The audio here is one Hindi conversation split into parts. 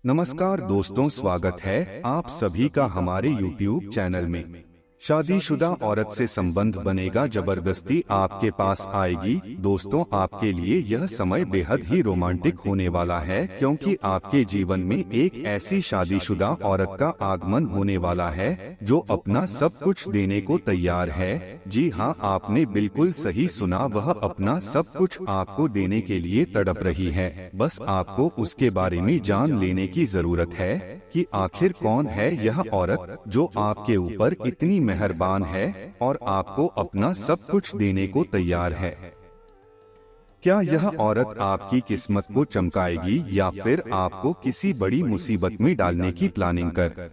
नमस्कार दोस्तों, स्वागत है आप सभी का हमारे YouTube चैनल में। शादीशुदा औरत से संबंध बनेगा, जबरदस्ती आपके पास आएगी। दोस्तों, आपके लिए यह समय बेहद ही रोमांटिक होने वाला है, क्योंकि आपके जीवन में एक ऐसी शादीशुदा औरत का आगमन होने वाला है जो अपना सब कुछ देने को तैयार है। जी हाँ, आपने बिल्कुल सही सुना, वह अपना सब कुछ आपको देने के लिए तड़प रही है। बस आपको उसके बारे में जान लेने की जरूरत है कि आखिर कौन है यह औरत जो आपके ऊपर इतनी मेहरबान है और आपको अपना सब कुछ देने को तैयार है। क्या यह औरत आपकी किस्मत को चमकाएगी या फिर आपको किसी बड़ी मुसीबत में डालने की प्लानिंग कर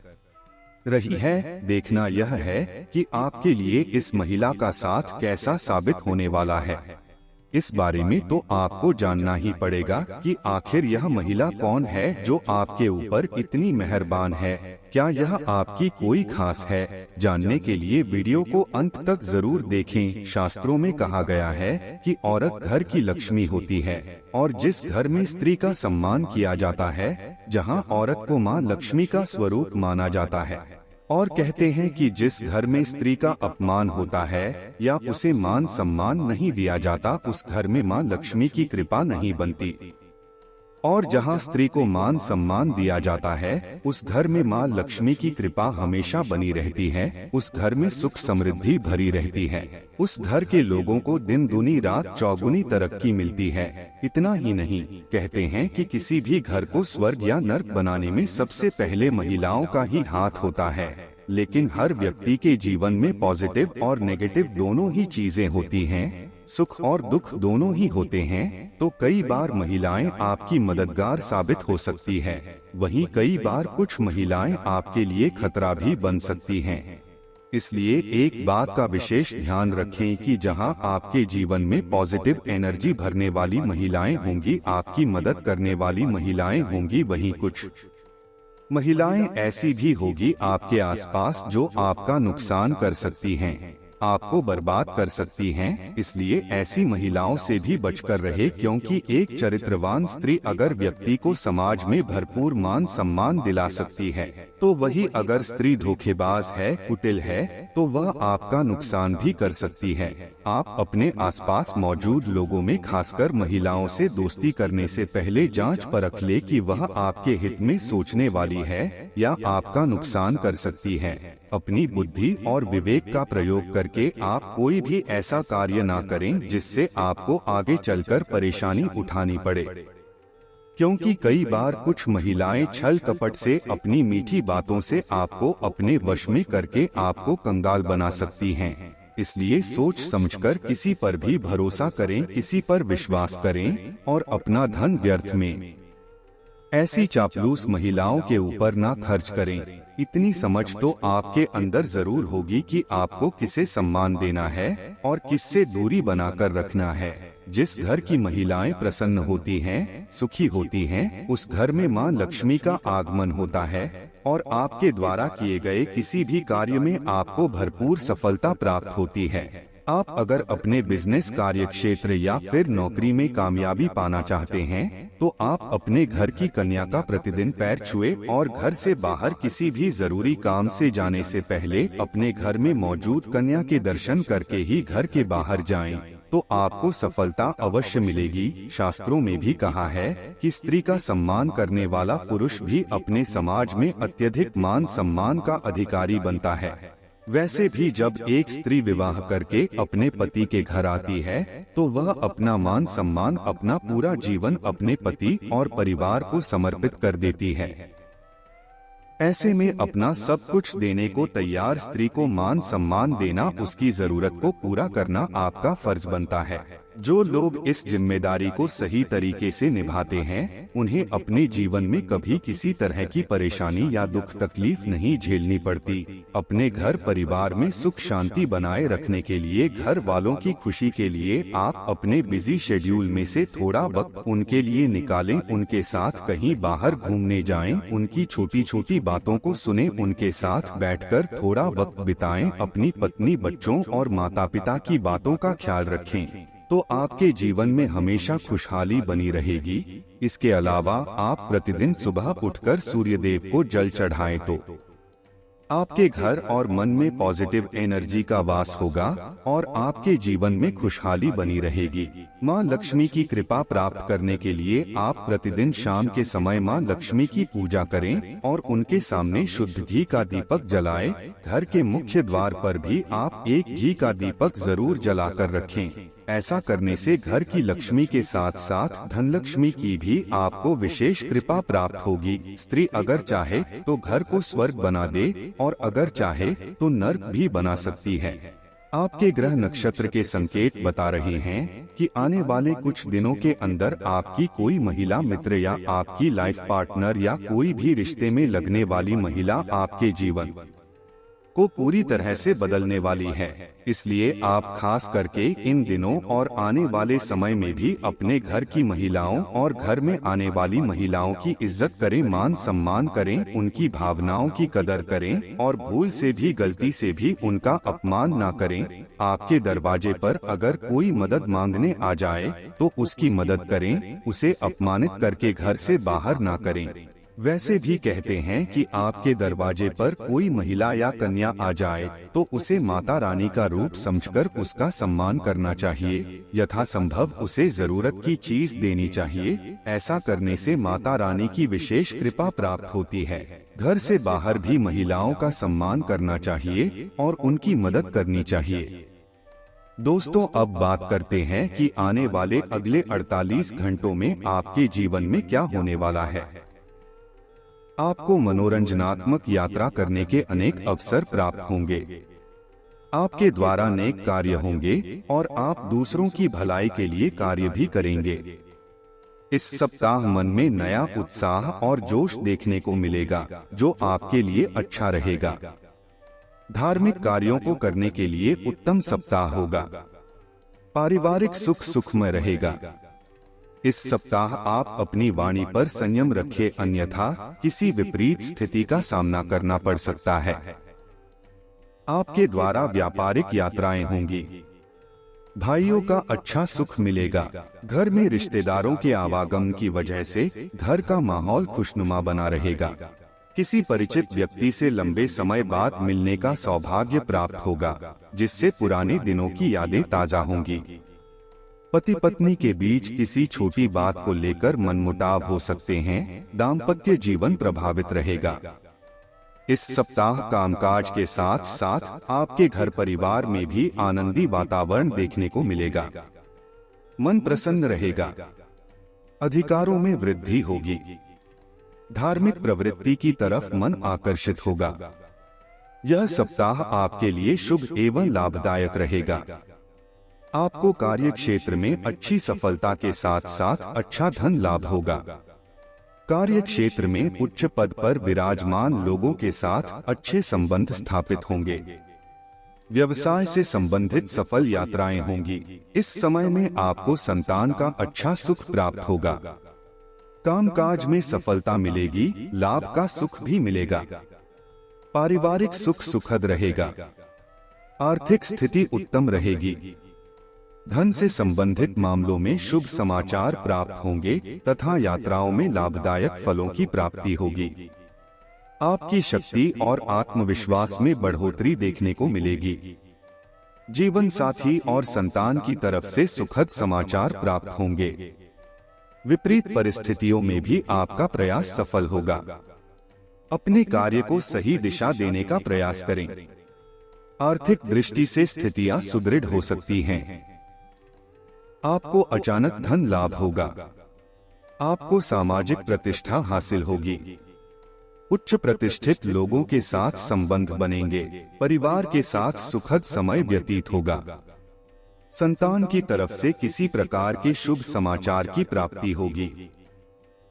रही है? देखना यह है कि आपके लिए इस महिला का साथ कैसा साबित होने वाला है। इस बारे में तो आपको जानना ही पड़ेगा कि आखिर यह महिला कौन है जो आपके ऊपर इतनी मेहरबान है। क्या यह आपकी कोई खास है? जानने के लिए वीडियो को अंत तक जरूर देखें। शास्त्रों में कहा गया है कि औरत घर की लक्ष्मी होती है, और जिस घर में स्त्री का सम्मान किया जाता है, जहां औरत को मां लक्ष्मी का स्वरूप माना जाता है। और कहते हैं कि जिस घर में स्त्री का अपमान होता है या उसे मान सम्मान नहीं दिया जाता, उस घर में मां लक्ष्मी की कृपा नहीं बनती। और जहां स्त्री को मान सम्मान दिया जाता है, उस घर में मां लक्ष्मी की कृपा हमेशा बनी रहती है। उस घर में सुख समृद्धि भरी रहती है। उस घर के लोगों को दिन दूनी रात चौगुनी तरक्की मिलती है। इतना ही नहीं, कहते हैं कि किसी भी घर को स्वर्ग या नर्क बनाने में सबसे पहले महिलाओं का ही हाथ होता है। लेकिन हर व्यक्ति के जीवन में पॉजिटिव और नेगेटिव दोनों ही चीजें होती हैं, सुख और दुख दोनों ही होते हैं। तो कई बार महिलाएं आपकी मददगार साबित हो सकती है, वहीं कई बार कुछ महिलाएं आपके लिए खतरा भी बन सकती हैं। इसलिए एक बात का विशेष ध्यान रखें कि जहां आपके जीवन में पॉजिटिव एनर्जी भरने वाली महिलाएं होंगी, आपकी मदद करने वाली महिलाएं होंगी, वहीं कुछ महिलाएं ऐसी भी होगी आपके आसपास जो आपका नुकसान कर सकती हैं, आपको बर्बाद कर सकती हैं। इसलिए ऐसी महिलाओं से भी बचकर रहे, क्योंकि एक चरित्रवान स्त्री अगर व्यक्ति को समाज में भरपूर मान सम्मान दिला सकती है, तो वही अगर स्त्री धोखेबाज है, कुटिल है, तो वह आपका नुकसान भी कर सकती है। आप अपने आसपास मौजूद लोगों में खासकर महिलाओं से दोस्ती करने से पहले जांच परख ले कि वह आपके हित में सोचने वाली है या आपका नुकसान कर सकती है। अपनी बुद्धि और विवेक का प्रयोग करके आप कोई भी ऐसा कार्य ना करें जिससे आपको आगे चलकर परेशानी उठानी पड़े, क्योंकि कई बार कुछ महिलाएं छल कपट से अपनी मीठी बातों से आपको अपने वश में करके आपको कंगाल बना सकती हैं। इसलिए सोच समझकर किसी पर भी भरोसा करें, किसी पर विश्वास करें और अपना धन व्यर्थ में ऐसी चापलूस महिलाओं के ऊपर ना खर्च करें। इतनी समझ तो आपके अंदर जरूर होगी कि आपको किसे सम्मान देना है और किससे दूरी बनाकर रखना है। जिस घर की महिलाएं प्रसन्न होती हैं, सुखी होती हैं, उस घर में मां लक्ष्मी का आगमन होता है और आपके द्वारा किए गए किसी भी कार्य में आपको भरपूर सफलता प्राप्त होती है। आप अगर अपने बिजनेस कार्य क्षेत्र या फिर नौकरी में कामयाबी पाना चाहते हैं, तो आप अपने घर की कन्या का प्रतिदिन पैर छुए और घर से बाहर किसी भी जरूरी काम से जाने से पहले अपने घर में मौजूद कन्या के दर्शन करके ही घर के बाहर जाएं, तो आपको सफलता अवश्य मिलेगी। शास्त्रों में भी कहा है कि स्त्री का सम्मान करने वाला पुरुष भी अपने समाज में अत्यधिक मान सम्मान का अधिकारी बनता है। वैसे भी जब एक स्त्री विवाह करके अपने पति के घर आती है, तो वह अपना मान सम्मान, अपना पूरा जीवन अपने पति और परिवार को समर्पित कर देती है। ऐसे में अपना सब कुछ देने को तैयार स्त्री को मान सम्मान देना, उसकी जरूरत को पूरा करना आपका फर्ज बनता है। जो लोग इस जिम्मेदारी को सही तरीके से निभाते हैं, उन्हें अपने जीवन में कभी किसी तरह की परेशानी या दुख तकलीफ नहीं झेलनी पड़ती। अपने घर परिवार में सुख शांति बनाए रखने के लिए, घर वालों की खुशी के लिए आप अपने बिजी शेड्यूल में से थोड़ा वक्त उनके लिए निकालें। उनके साथ कहीं बाहर घूमने जाएं, उनकी छोटी छोटी बातों को सुने, उनके साथ बैठकर थोड़ा वक्त बिताएं। अपनी पत्नी, बच्चों और माता पिता की बातों का ख्याल रखें। तो आपके जीवन में हमेशा खुशहाली बनी रहेगी। इसके अलावा आप प्रतिदिन सुबह उठकर सूर्यदेव को जल चढ़ाएं तो आपके घर और मन में पॉजिटिव एनर्जी का वास होगा और आपके जीवन में खुशहाली बनी रहेगी। माँ लक्ष्मी की कृपा प्राप्त करने के लिए आप प्रतिदिन शाम के समय माँ लक्ष्मी की पूजा करें और उनके सामने शुद्ध घी का दीपक जलाएं। घर के मुख्य द्वार पर भी आप एक घी का दीपक जरूर जलाकर रखें। ऐसा करने से घर की लक्ष्मी के साथ साथ धन लक्ष्मी की भी आपको विशेष कृपा प्राप्त होगी। स्त्री अगर चाहे तो घर को स्वर्ग बना दे और अगर चाहे तो नर्क भी बना सकती है। आपके ग्रह नक्षत्र के संकेत बता रहे हैं कि आने वाले कुछ दिनों के अंदर आपकी कोई महिला मित्र या आपकी लाइफ पार्टनर या कोई भी रिश्ते में लगने वाली महिला आपके जीवन को पूरी तरह से बदलने वाली है। इसलिए आप खास करके इन दिनों और आने वाले समय में भी अपने घर की महिलाओं और घर में आने वाली महिलाओं की इज्जत करें, मान सम्मान करें, उनकी भावनाओं की कदर करें और भूल से भी गलती से भी उनका अपमान ना करें। आपके दरवाजे पर अगर कोई मदद मांगने आ जाए तो उसकी मदद करें, उसे अपमानित करके घर से बाहर ना करें। वैसे भी कहते हैं कि आपके दरवाजे पर कोई महिला या कन्या आ जाए तो उसे माता रानी का रूप समझकर उसका सम्मान करना चाहिए। यथासंभव उसे जरूरत की चीज देनी चाहिए। ऐसा करने से माता रानी की विशेष कृपा प्राप्त होती है। घर से बाहर भी महिलाओं का सम्मान करना चाहिए और उनकी मदद करनी चाहिए। दोस्तों, अब बात करते हैं कि आने वाले अगले 48 घंटों में आपके जीवन में क्या होने वाला है। आपको मनोरंजनात्मक यात्रा करने के अनेक अवसर प्राप्त होंगे। आपके द्वारा नेक कार्य होंगे और आप दूसरों की भलाई के लिए कार्य भी करेंगे। इस सप्ताह मन में नया उत्साह और जोश देखने को मिलेगा, जो आपके लिए अच्छा रहेगा। धार्मिक कार्यों को करने के लिए उत्तम सप्ताह होगा। पारिवारिक सुख सुखमय रहेगा। इस सप्ताह आप अपनी वाणी पर संयम रखें, अन्यथा किसी विपरीत स्थिति का सामना करना पड़ सकता है। आपके द्वारा व्यापारिक यात्राएं होंगी। भाइयों का अच्छा सुख मिलेगा। घर में रिश्तेदारों के आवागमन की वजह से घर का माहौल खुशनुमा बना रहेगा। किसी परिचित व्यक्ति से लंबे समय बाद मिलने का सौभाग्य प्राप्त होगा, जिससे पुराने दिनों की यादें ताजा होंगी। पति पत्नी के बीच किसी छोटी बात को लेकर मनमुटाव हो सकते हैं। दाम्पत्य जीवन प्रभावित रहेगा। इस सप्ताह कामकाज के साथ साथ आपके घर परिवार में भी आनंदी वातावरण देखने को मिलेगा। मन प्रसन्न रहेगा। अधिकारों में वृद्धि होगी। धार्मिक प्रवृत्ति की तरफ मन आकर्षित होगा। यह सप्ताह आपके लिए शुभ एवं लाभदायक रहेगा। आपको कार्य क्षेत्र में अच्छी सफलता के साथ साथ अच्छा धन लाभ होगा। कार्य क्षेत्र में उच्च पद पर विराजमान लोगों के साथ अच्छे संबंध स्थापित होंगे। व्यवसाय से संबंधित सफल यात्राएं होंगी। इस समय में आपको संतान का अच्छा सुख प्राप्त होगा। कामकाज में सफलता मिलेगी, लाभ का सुख भी मिलेगा। पारिवारिक सुख सुखद रहेगा। आर्थिक स्थिति उत्तम रहेगी। धन से संबंधित मामलों में शुभ समाचार प्राप्त होंगे तथा यात्राओं में लाभदायक फलों की प्राप्ति होगी। आपकी शक्ति और आत्मविश्वास में बढ़ोतरी देखने को मिलेगी। जीवन साथी और संतान की तरफ से सुखद समाचार प्राप्त होंगे। विपरीत परिस्थितियों में भी आपका प्रयास सफल होगा। अपने कार्य को सही दिशा देने का प्रयास करें। आर्थिक दृष्टि से स्थितियां सुदृढ़ हो सकती हैं। आपको अचानक धन लाभ होगा। आपको सामाजिक प्रतिष्ठा हासिल होगी। उच्च प्रतिष्ठित लोगों के साथ संबंध बनेंगे। परिवार के साथ सुखद समय व्यतीत होगा। संतान की तरफ से किसी प्रकार के शुभ समाचार की प्राप्ति होगी।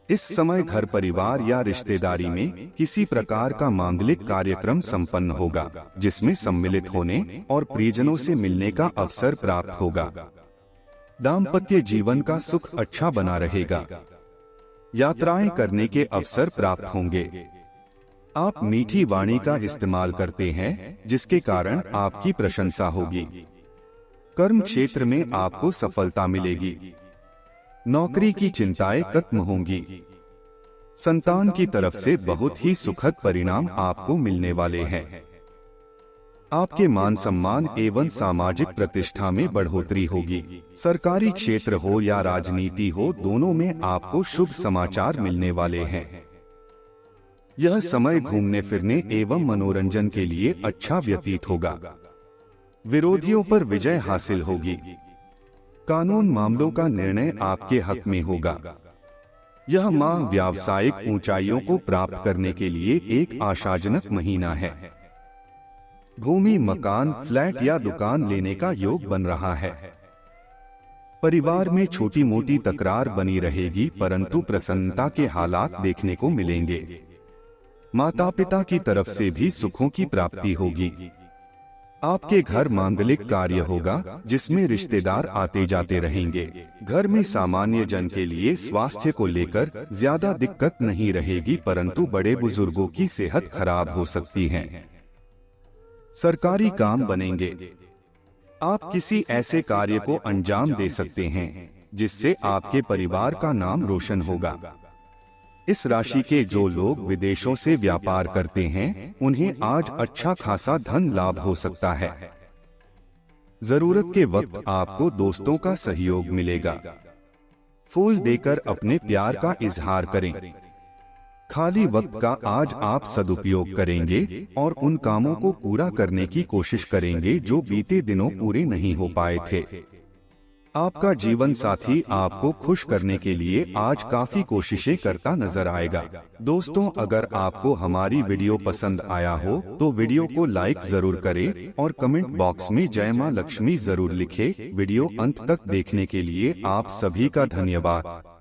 इस समय घर परिवार या रिश्तेदारी में किसी प्रकार का मांगलिक कार्यक्रम संपन्न होगा, जिसमें सम्मिलित होने और प्रियजनों से मिलने का अवसर प्राप्त होगा। दाम्पत्य जीवन का सुख अच्छा बना रहेगा। यात्राएं करने के अवसर प्राप्त होंगे। आप मीठी वाणी का इस्तेमाल करते हैं, जिसके कारण आपकी प्रशंसा होगी। कर्म क्षेत्र में आपको सफलता मिलेगी। नौकरी की चिंताएं खत्म होंगी। संतान की तरफ से बहुत ही सुखद परिणाम आपको मिलने वाले हैं। आपके मान सम्मान एवं सामाजिक प्रतिष्ठा में बढ़ोतरी होगी। सरकारी क्षेत्र हो या राजनीति हो, दोनों में आपको शुभ समाचार मिलने वाले हैं। यह समय घूमने फिरने एवं मनोरंजन के लिए अच्छा व्यतीत होगा। विरोधियों पर विजय हासिल होगी। कानून मामलों का निर्णय आपके हक में होगा। यह माह व्यावसायिक ऊंचाइयों को प्राप्त करने के लिए एक आशाजनक महीना है। भूमि, मकान, फ्लैट या दुकान लेने का योग बन रहा है। परिवार में छोटी मोटी तकरार बनी रहेगी, परंतु प्रसन्नता के हालात देखने को मिलेंगे। माता पिता की तरफ से भी सुखों की प्राप्ति होगी। आपके घर मांगलिक कार्य होगा, जिसमें रिश्तेदार आते जाते रहेंगे। घर में सामान्य जन के लिए स्वास्थ्य को लेकर ज्यादा दिक्कत नहीं रहेगी, परंतु बड़े बुजुर्गों की सेहत खराब हो सकती है। सरकारी काम बनेंगे। आप किसी ऐसे कार्य को अंजाम दे सकते हैं जिससे आपके परिवार का नाम रोशन होगा। इस राशि के जो लोग विदेशों से व्यापार करते हैं, उन्हें आज अच्छा खासा धन लाभ हो सकता है। जरूरत के वक्त आपको दोस्तों का सहयोग मिलेगा। फूल देकर अपने प्यार का इजहार करें। खाली वक्त का आज आप सदुपयोग करेंगे और उन कामों को पूरा करने की कोशिश करेंगे जो बीते दिनों पूरे नहीं हो पाए थे। आपका जीवन साथी आपको खुश करने के लिए आज काफी कोशिशें करता नजर आएगा। दोस्तों, अगर आपको हमारी वीडियो पसंद आया हो तो वीडियो को लाइक जरूर करें और कमेंट बॉक्स में जय मां लक्ष्मी जरूर लिखें। वीडियो अंत तक देखने के लिए आप सभी का धन्यवाद।